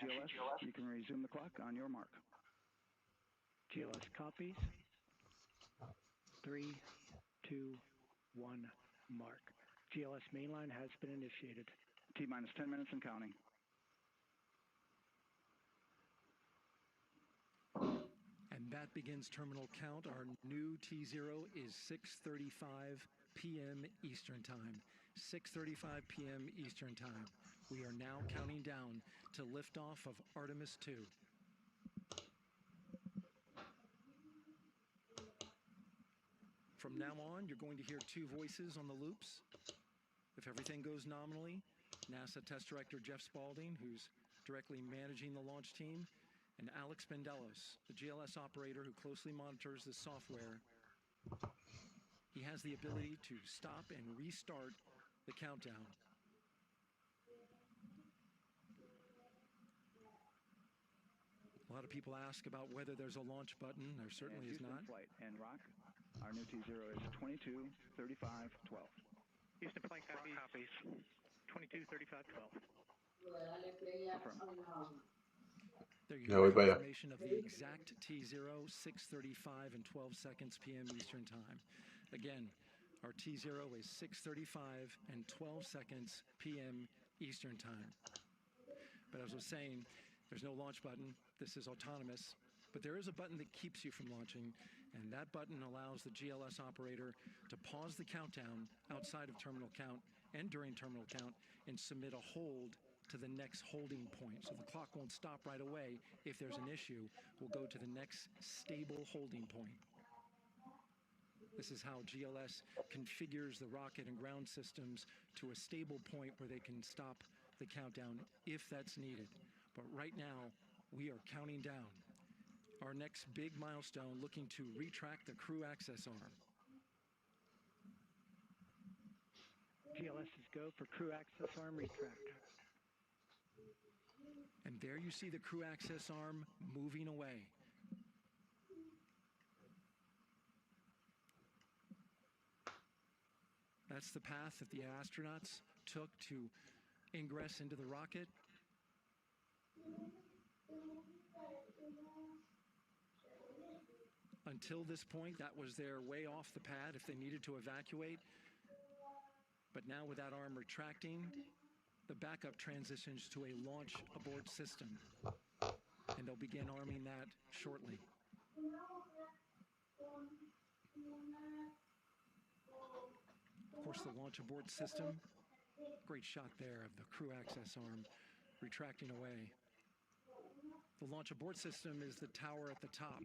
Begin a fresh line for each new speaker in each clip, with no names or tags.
GLS, you can resume the clock on your mark.
GLS copies. 3, 2, 1, mark. GLS mainline has been initiated.
T-minus 10 minutes and counting.
And that begins terminal count. Our new T0 is 6:35 p.m. Eastern Time. 6:35 p.m. Eastern Time. We are now counting down to liftoff of Artemis II. From now on, you're going to hear two voices on the loops. If everything goes nominally, NASA Test Director Jeff Spaulding, who's directly managing the launch team, and Alex Bendelos, the GLS operator who closely monitors the software. He has the ability to stop and restart the countdown. A lot of people ask about whether there's a launch button. There certainly is not.
Flight and rock. Our new T0 is 22, 35, 12.
Houston flight copies. 22, 35, 12.
Affirm.
There you go. Confirmation of the exact T0, 6:35 and 12 seconds p.m. Eastern Time. Again, our T0 is 6:35 and 12 seconds p.m. Eastern Time. But as I was saying, there's no launch button. This is autonomous. But there is a button that keeps you from launching, and that button allows the GLS operator to pause the countdown outside of terminal count and during terminal count and submit a hold to the next holding point. So the clock won't stop right away. If there's an issue, we'll go to the next stable holding point. This is how GLS configures the rocket and ground systems to a stable point where they can stop the countdown if that's needed. But right now, we are counting down. Our next big milestone, looking to retract the crew access arm.
GLS's go for crew access arm retract.
And there you see the crew access arm moving away. That's the path that the astronauts took to ingress into the rocket. Until this point, that was their way off the pad if they needed to evacuate. But now with that arm retracting, the backup transitions to a launch abort system. And they'll begin arming that shortly. Of course, the launch abort system, great shot there of the crew access arm retracting away. The launch abort system is the tower at the top,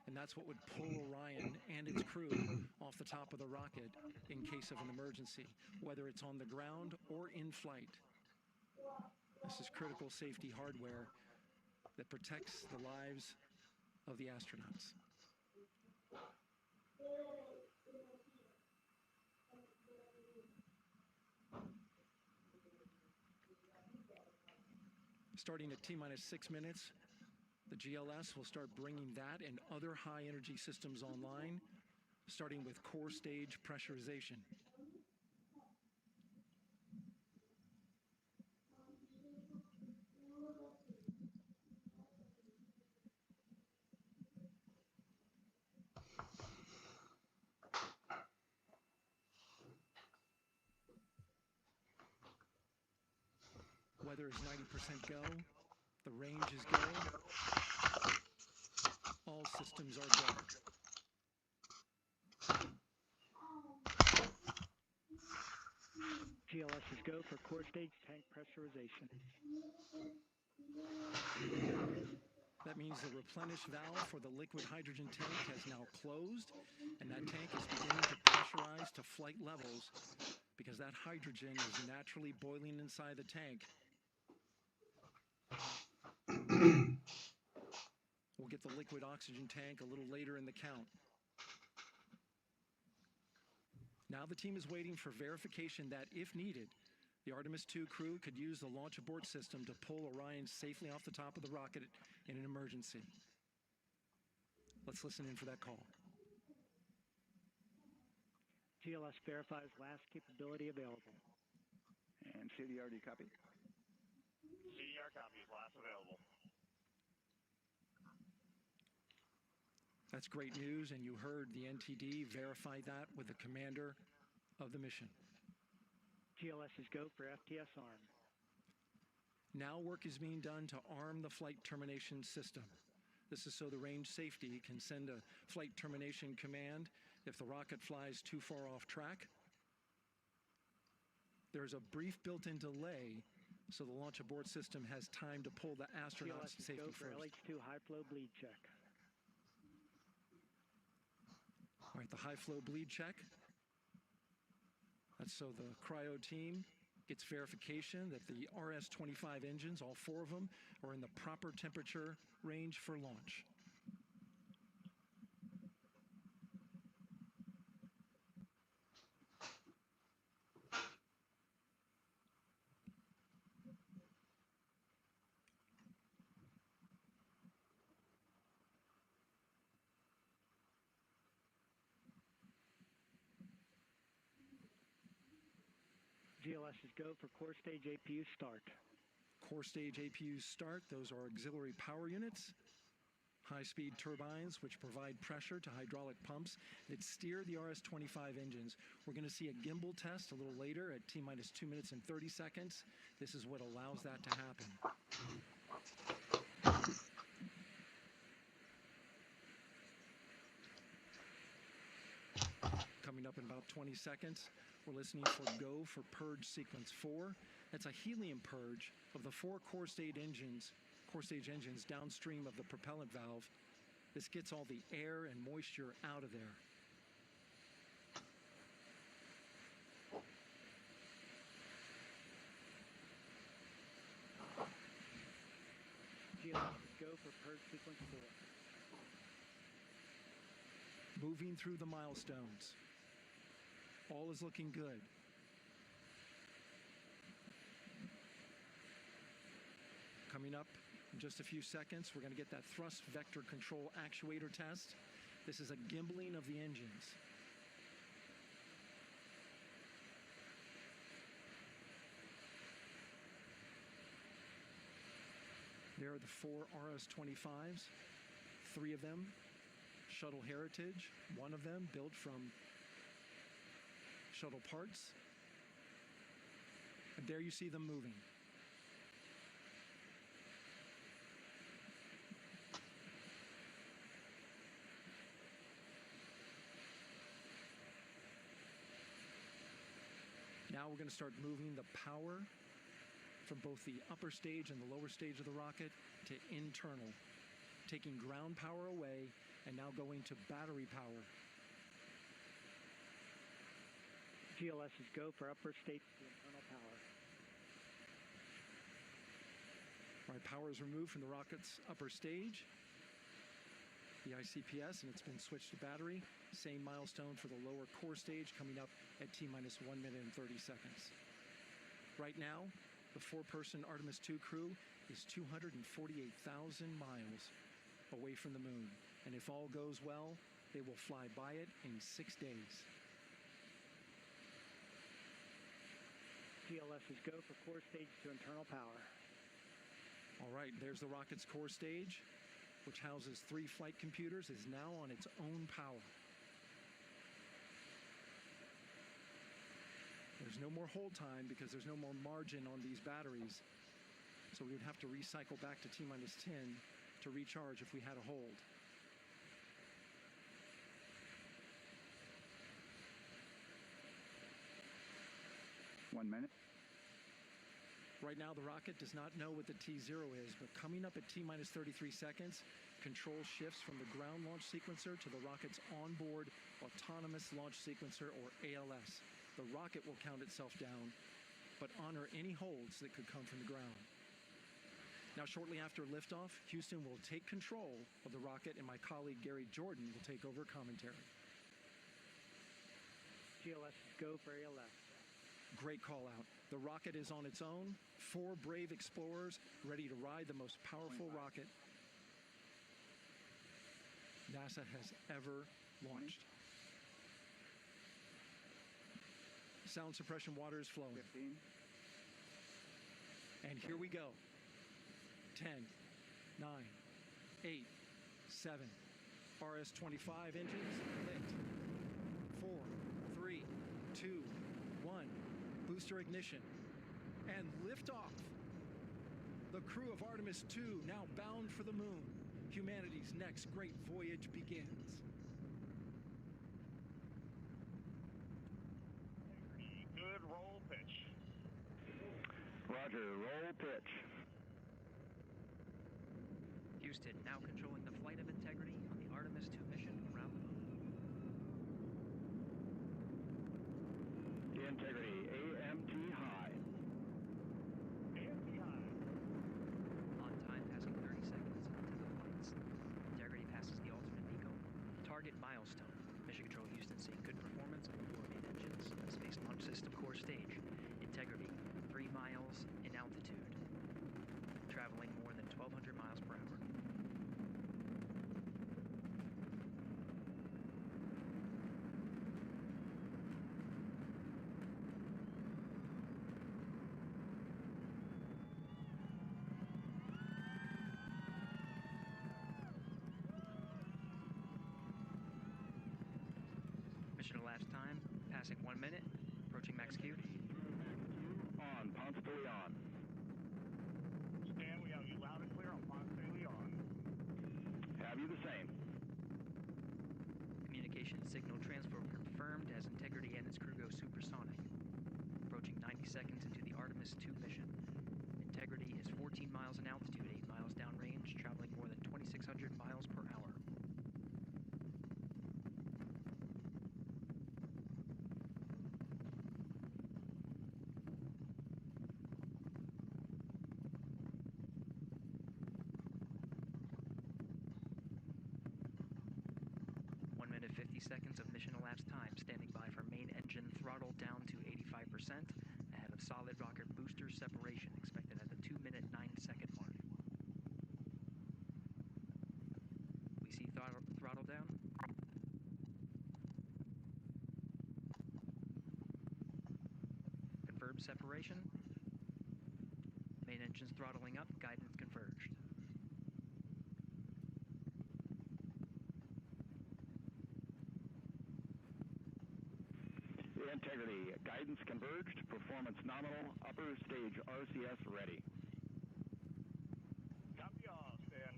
and that's what would pull Orion and its crew off the top of the rocket in case of an emergency, whether it's on the ground or in flight. This is critical safety hardware that protects the lives of the astronauts. Starting at T-minus 6 minutes, the GLS will start bringing that and other high-energy systems online, starting with core stage pressurization. Weather is 90% go. The range is go. All systems are go.
GLS is go for core stage tank pressurization.
That means the replenish valve for the liquid hydrogen tank has now closed, and that tank is beginning to pressurize to flight levels because that hydrogen is naturally boiling inside the tank. We'll get the liquid oxygen tank a little later in the count. Now the team is waiting for verification that, if needed, the Artemis II crew could use the launch abort system to pull Orion safely off the top of the rocket in an emergency. Let's listen in for that call.
GLS verifies last capability available.
And CDR, do you copy?
CDR copies, last available.
That's great news, and you heard the NTD verify that with the commander of the mission.
GLS is go for FTS arm.
Now work is being done to arm the flight termination system. This is so the range safety can send a flight termination command if the rocket flies too far off track. There's a brief built-in delay so the launch abort system has time to pull the astronauts to safety
go for
first.
LH2 high flow bleed check.
All right, the high flow bleed check. That's so the cryo team gets verification that the RS-25 engines, all 4 of them, are in the proper temperature range for launch.
GLS is go for core stage APU start.
Core stage APUs start. Those are auxiliary power units, high-speed turbines which provide pressure to hydraulic pumps that steer the RS-25 engines. We're going to see a gimbal test a little later at T-minus 2 minutes and 30 seconds. This is what allows that to happen. Coming up in about 20 seconds, we're listening for go for purge sequence 4. That's a helium purge of the 4 core stage engines downstream of the propellant valve. This gets all the air and moisture out of there.
GLS is go for purge sequence 4.
Moving through the milestones. All is looking good. Coming up in just a few seconds, we're going to get that thrust vector control actuator test. This is a gimbling of the engines. There are the 4 RS-25s, 3 of them shuttle heritage, 1 of them built from shuttle parts. And there you see them moving. Now we're going to start moving the power from both the upper stage and the lower stage of the rocket to internal, taking ground power away and now going to battery power.
GLS is go for upper stage to internal power.
All right, power is removed from the rocket's upper stage, the ICPS, and it's been switched to battery. Same milestone for the lower core stage coming up at T-minus 1 minute and 30 seconds. Right now, the 4-person Artemis II crew is 248,000 miles away from the moon. And if all goes well, they will fly by it in 6 days.
GLS is go for core stage to internal power.
All right, there's the rocket's core stage, which houses 3 flight computers, is now on its own power. There's no more hold time because there's no more margin on these batteries. So we would have to recycle back to T-minus 10 to recharge if we had a hold.
One minute.
Right now, the rocket does not know what the T0 is, but coming up at T-minus 33 seconds, control shifts from the ground launch sequencer to the rocket's onboard autonomous launch sequencer, or ALS. The rocket will count itself down, but honor any holds that could come from the ground. Now, shortly after liftoff, Houston will take control of the rocket, and my colleague Gary Jordan will take over commentary.
GLS is go for ALS.
Great call out. The rocket is on its own. 4 brave explorers ready to ride the most powerful rocket NASA has ever launched. Sound suppression water is flowing.
15.
And here we go. 10, 9, 8, 7, RS-25 engines lit. 4, 3, 2, 1. Booster ignition. And liftoff. The crew of Artemis II now bound for the moon. Humanity's next great voyage begins.
Good roll pitch.
Roger, roll pitch.
Houston now controlling the flight of Integrity on the Artemis II mission around the moon.
Integrity, AMT high.
AMT high.
On time, passing 30 seconds into the flights. Integrity passes the alternate MECO. Target milestone. Mission Control Houston seeing good performance on the four main engines. Space Launch System core stage. Integrity, 3 miles in altitude. Traveling more than 1,200 miles per hour. Mission elapsed time, passing 1 minute, approaching max Q.
On, Ponce de Leon.
Stan, we have you loud and clear on Ponce de Leon.
Have you the same?
Communication signal transfer confirmed as Integrity and its crew go supersonic. Approaching 90 seconds into the Artemis II mission. Integrity is 14 miles in altitude, 8 miles downrange, traveling more than 2,600 miles per hour. Seconds of mission elapsed time, standing by for main engine throttle down to 85%, ahead of solid rocket booster separation, expected at the 2-minute 9-second mark. We see throttle down. Confirmed separation. Main engines throttling up, guidance converged.
Integrity, guidance converged, performance nominal, upper stage RCS ready.
Copy all, Stan.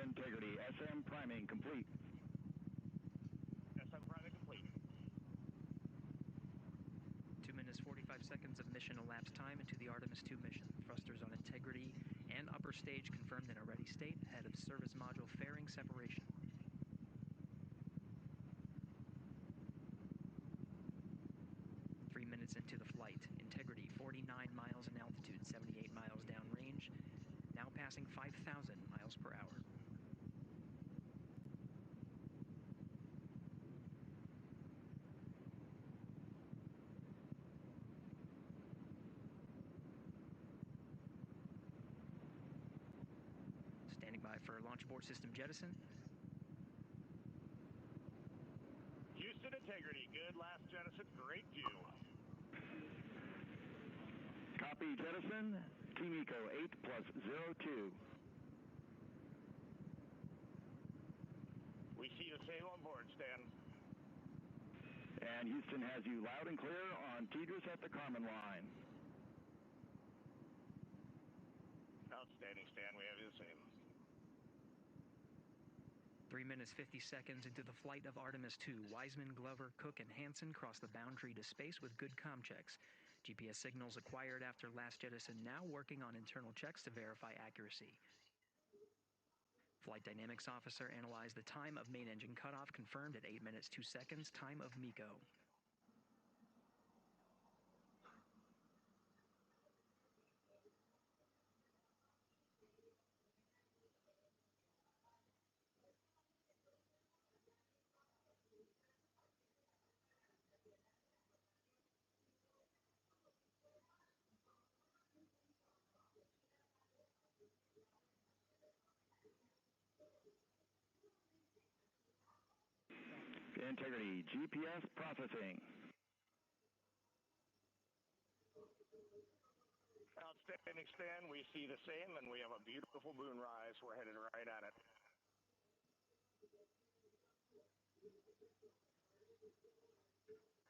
Integrity, SM priming complete.
SM priming complete.
2 minutes 45 seconds of mission elapsed time into the Artemis II mission. Thrusters on Integrity and upper stage confirmed in a ready state, ahead of service module fairing separation. 3 minutes into the flight, Integrity 49 miles in altitude, 78 miles downrange, now passing 5,000 miles per hour. Standing by for launch abort system jettison.
Houston Integrity, good last jettison, great view.
Copy jettison, Team Eco 8+02.
We see the same on board, Stan.
And Houston has you loud and clear on TDRS at the Kármán line.
Outstanding, Stan, we have you the same.
3 minutes 50 seconds into the flight of Artemis II, Wiseman, Glover, Cook, and Hansen cross the boundary to space with good comm checks. GPS signals acquired after last jettison now working on internal checks to verify accuracy. Flight Dynamics Officer analyzed the time of main engine cutoff, confirmed at 8 minutes 2 seconds, time of MECO.
Integrity, GPS processing.
Standing stand, we see the same, and we have a beautiful moonrise. We're headed right at it.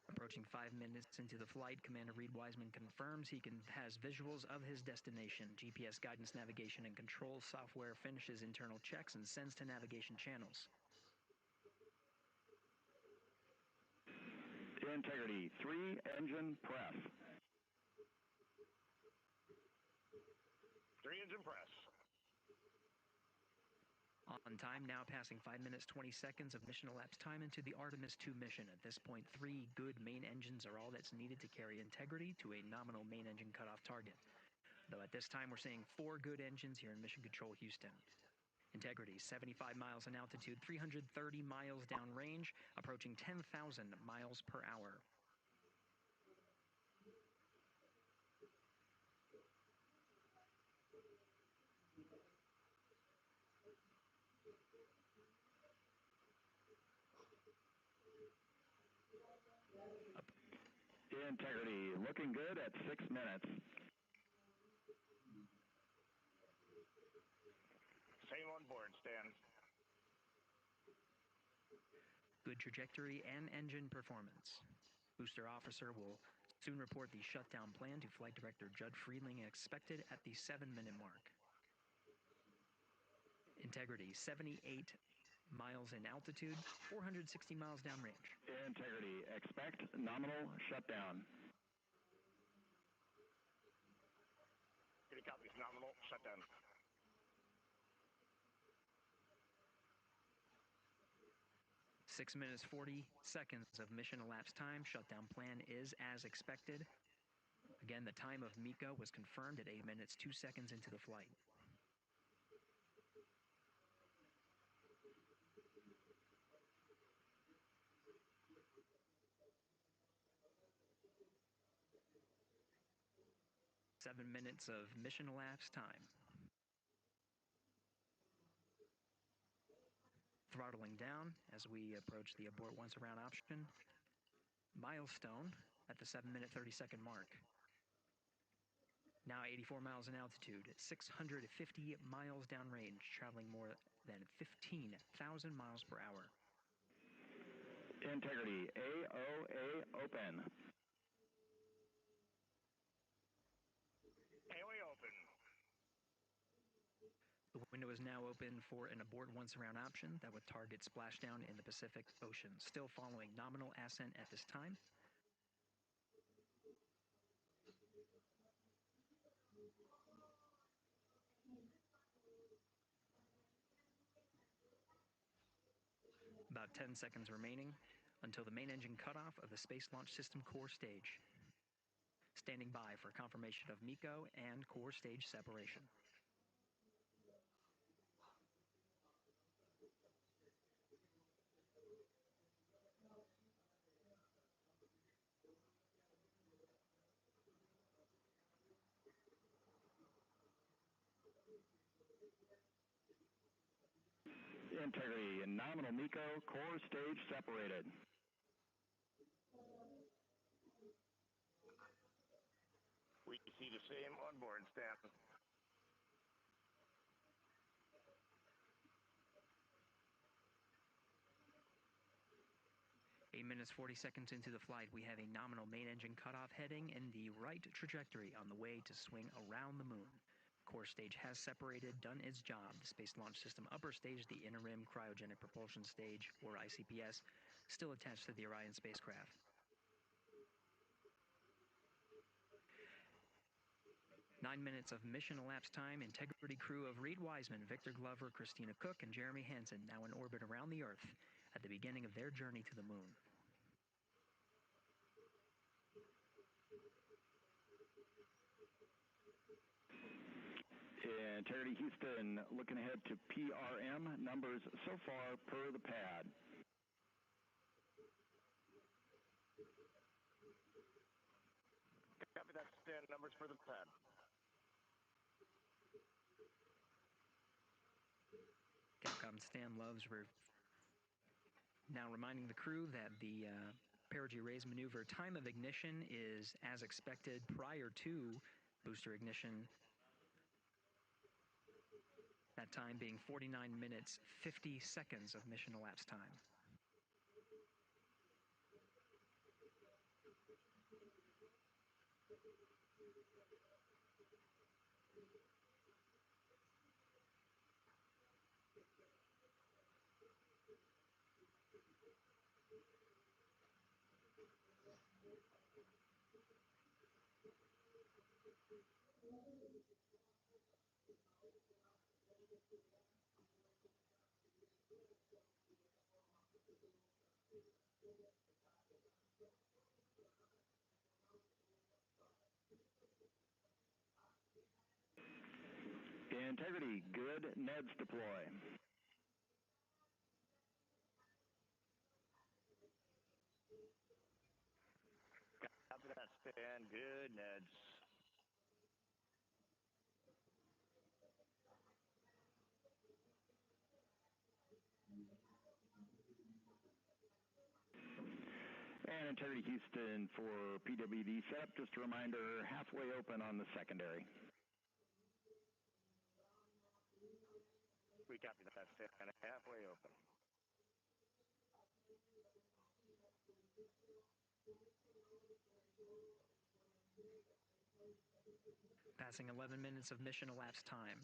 Approaching 5 minutes into the flight, Commander Reed Wiseman confirms he has visuals of his destination. GPS guidance, navigation, and control software finishes internal checks and sends to navigation channels.
Integrity, 3 engine press.
3 engine press.
On time, now passing 5 minutes 20 seconds of mission elapsed time into the Artemis II mission. At this point, 3 good main engines are all that's needed to carry Integrity to a nominal main engine cutoff target. Though at this time, we're seeing 4 good engines here in Mission Control Houston. Integrity, 75 miles in altitude, 330 miles downrange, approaching 10,000 miles per hour.
Integrity, looking good at 6 minutes.
Same on board, Stan.
Good trajectory and engine performance. Booster officer will soon report the shutdown plan to Flight Director Judd Friedling, expected at the 7-minute mark. Integrity, 78 miles in altitude, 460 miles downrange.
Integrity, expect nominal shutdown.
Good copies, nominal shutdown.
Six minutes 40 seconds of mission elapsed time. Shutdown plan is as expected. Again, the time of MECO was confirmed at 8 minutes 2 seconds into the flight. Seven minutes of mission elapsed time. Throttling down as we approach the abort once around option. Milestone at the 7-minute 30-second mark. Now 84 miles in altitude, 650 miles downrange, traveling more than 15,000 miles per hour.
Integrity, AOA open.
AOA open.
The window is now open for an abort once around option that would target splashdown in the Pacific Ocean. Still following nominal ascent at this time. About 10 seconds remaining until the main engine cutoff of the Space Launch System core stage. Standing by for confirmation of MECO and core stage separation.
Integrity, nominal MECO, core stage separated.
We see the same on board, Stan.
8 minutes 40 seconds into the flight, we have a nominal main engine cutoff heading in the right trajectory on the way to swing around the moon. Core stage has separated, done its job. The Space Launch System upper stage, the interim cryogenic propulsion stage, or ICPS, still attached to the Orion spacecraft. Nine minutes of mission elapsed time. Integrity crew of Reed Wiseman, Victor Glover, Christina Cook, and Jeremy Hansen now in orbit around the Earth at the beginning of their journey to the moon.
Integrity Houston, looking ahead to PRM numbers so far per the pad.
Copy that, Stan. Numbers for the pad.
Capcom Stan Loves now reminding the crew that the perigee raise maneuver time of ignition is as expected prior to Booster ignition. That time being 49 minutes, 50 seconds of mission elapsed time.
Integrity, good. Neds deploy.
Copy that span. Good, Neds.
And Integrity Houston for PWD setup. Just a reminder, halfway open on the secondary.
We copy that span. Halfway open.
Passing 11 minutes of mission elapsed time.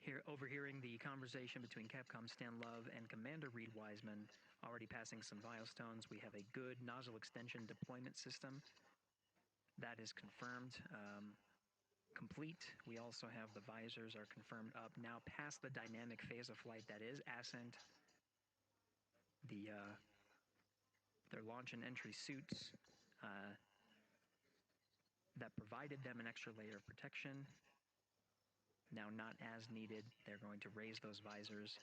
Here, overhearing the conversation between Capcom Stan Love and Commander Reed Wiseman, already passing some milestones. We have a good nozzle extension deployment system. That is confirmed, complete. We also have the visors are confirmed up. Now past the dynamic phase of flight, that is ascent. Their launch and entry suits that provided them an extra layer of protection. Now not as needed. They're going to raise those visors.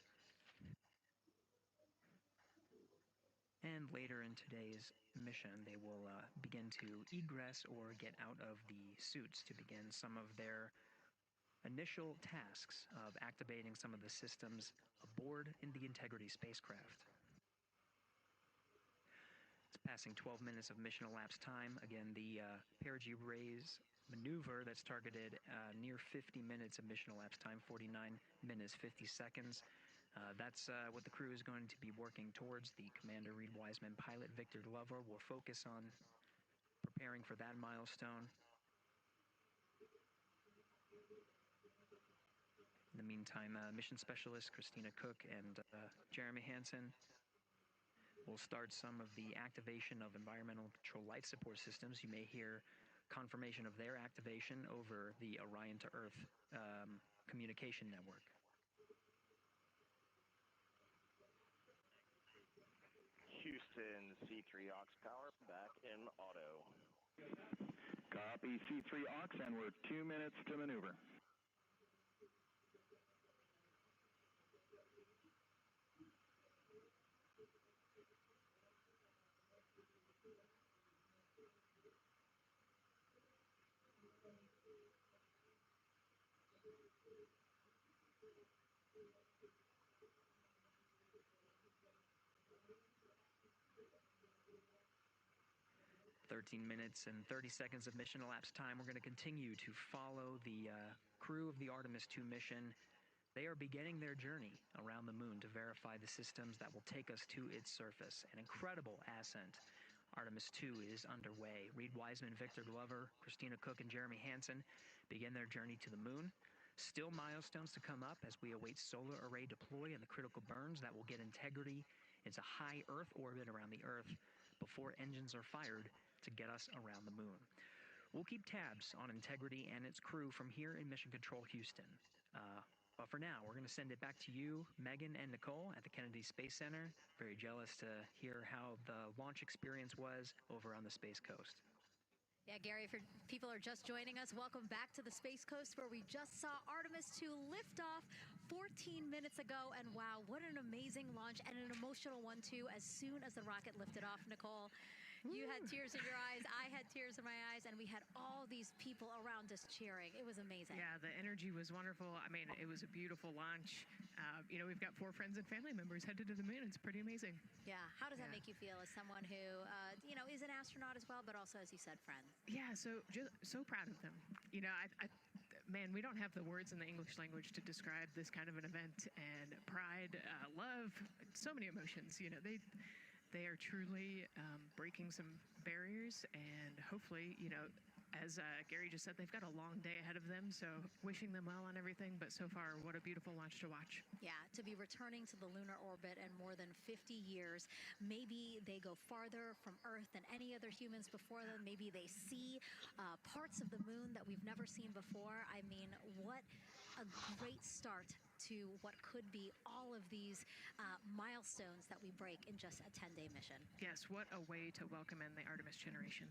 And later in today's mission, they will begin to egress or get out of the suits to begin some of their initial tasks of activating some of the systems aboard in the Integrity spacecraft. It's passing 12 minutes of mission elapsed time. Again, the perigee raise maneuver that's targeted near 50 minutes of mission elapsed time, 49 minutes, 50 seconds. That's what the crew is going to be working towards. The Commander Reed Wiseman, pilot Victor Glover will focus on preparing for that milestone. In the meantime, mission specialist Christina Cook and Jeremy Hansen will start some of the activation of environmental control life support systems. You may hear confirmation of their activation over the Orion to Earth communication network.
Houston, C3 aux power back in auto.
Copy C3 aux, and we're 2 minutes to maneuver.
"13 minutes and 30 seconds of mission elapsed time. We're going to continue to follow the crew of the Artemis II mission. They are beginning their journey around the moon to verify the systems that will take us to its surface. An incredible ascent. Artemis II is underway. Reed Wiseman, Victor Glover, Christina Cook, and Jeremy Hansen begin their journey to the moon. Still milestones to come up as we await solar array deploy and the critical burns that will get Integrity into high Earth orbit around the Earth before engines are fired to get us around the moon. We'll keep tabs on Integrity and its crew from here in Mission Control Houston. But for now, we're going to send it back to you, Megan and Nicole at the Kennedy Space Center. Very jealous to hear how the launch experience was over on the Space Coast.
Yeah, Gary, if people are just joining us, welcome back to the Space Coast, where we just saw Artemis II lift off 14 minutes ago. And wow, what an amazing launch, and an emotional one too, as soon as the rocket lifted off, Nicole. You had tears in your eyes, I had tears in my eyes, and we had all these people around us cheering. It was amazing.
Yeah, the energy was wonderful. I mean, it was a beautiful launch. We've got 4 friends and family members headed to the moon. It's pretty amazing.
Yeah. How does that make you feel as someone who, is an astronaut as well, but also, as you said, friend?
Yeah, so proud of them. Man, we don't have the words in the English language to describe this kind of an event, and pride, love, so many emotions. They are truly breaking some barriers, and hopefully, as Gary just said, they've got a long day ahead of them, so wishing them well on everything, but so far, what a beautiful launch to watch.
Yeah, to be returning to the lunar orbit in more than 50 years. Maybe they go farther from Earth than any other humans before them. Maybe they see parts of the moon that we've never seen before. I mean, what a great start to what could be all of these milestones that we break in just a 10-day mission.
Yes, what a way to welcome in the Artemis generation.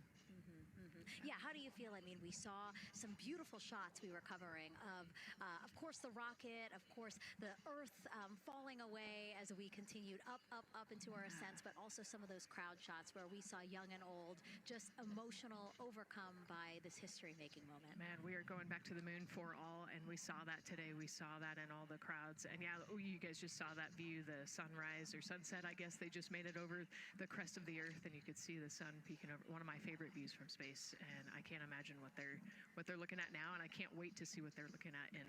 Yeah, how do you feel? I mean, we saw some beautiful shots we were covering of course, the rocket, of course, the Earth falling away as we continued up into our ascents, but also some of those crowd shots where we saw young and old, just emotional, overcome by this history-making moment.
Man, we are going back to the moon for all, and we saw that today. We saw that in all the crowds. And yeah, you guys just saw that view, the sunrise or sunset, I guess. They just made it over the crest of the Earth, and you could see the sun peeking over. One of my favorite views from space. And I can't imagine what they're looking at now, and I can't wait to see what they're looking at in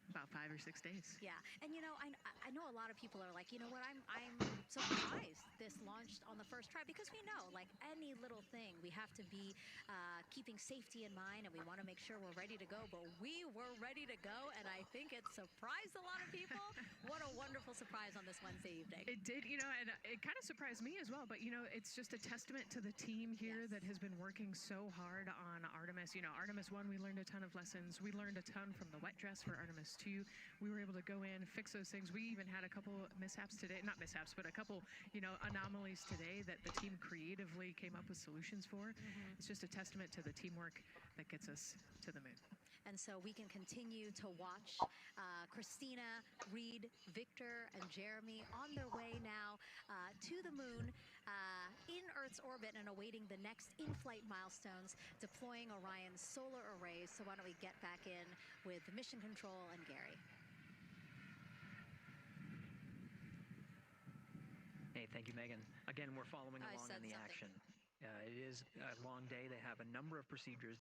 about 5 or 6 days.
Yeah, and I know a lot of people are like, you know what, I'm so surprised this launched on the first try, because we know, like any little thing, we have to be keeping safety in mind, and we want to make sure we're ready to go. But we were ready to go, and I think it surprised a lot of people. What a wonderful surprise on this Wednesday evening.
It did, and it kind of surprised me as well. But it's just a testament to the team here that has been working so hard on Artemis. Artemis 1, we learned a ton of lessons. We learned a ton from the wet dress for Artemis 2. We were able to go in, fix those things. We even had a couple mishaps today, not mishaps, but a couple, anomalies today that the team creatively came up with solutions for. It's just a testament to the teamwork that gets us to the moon.
And so we can continue to watch Christina, Reed, Victor, and Jeremy on their way now to the moon in Earth's orbit and awaiting the next in-flight milestones, deploying Orion's solar arrays. So why don't we get back in with Mission Control and Gary.
Hey, thank you, Megan. Again, we're following along in the action. It is a long day. They have a number of procedures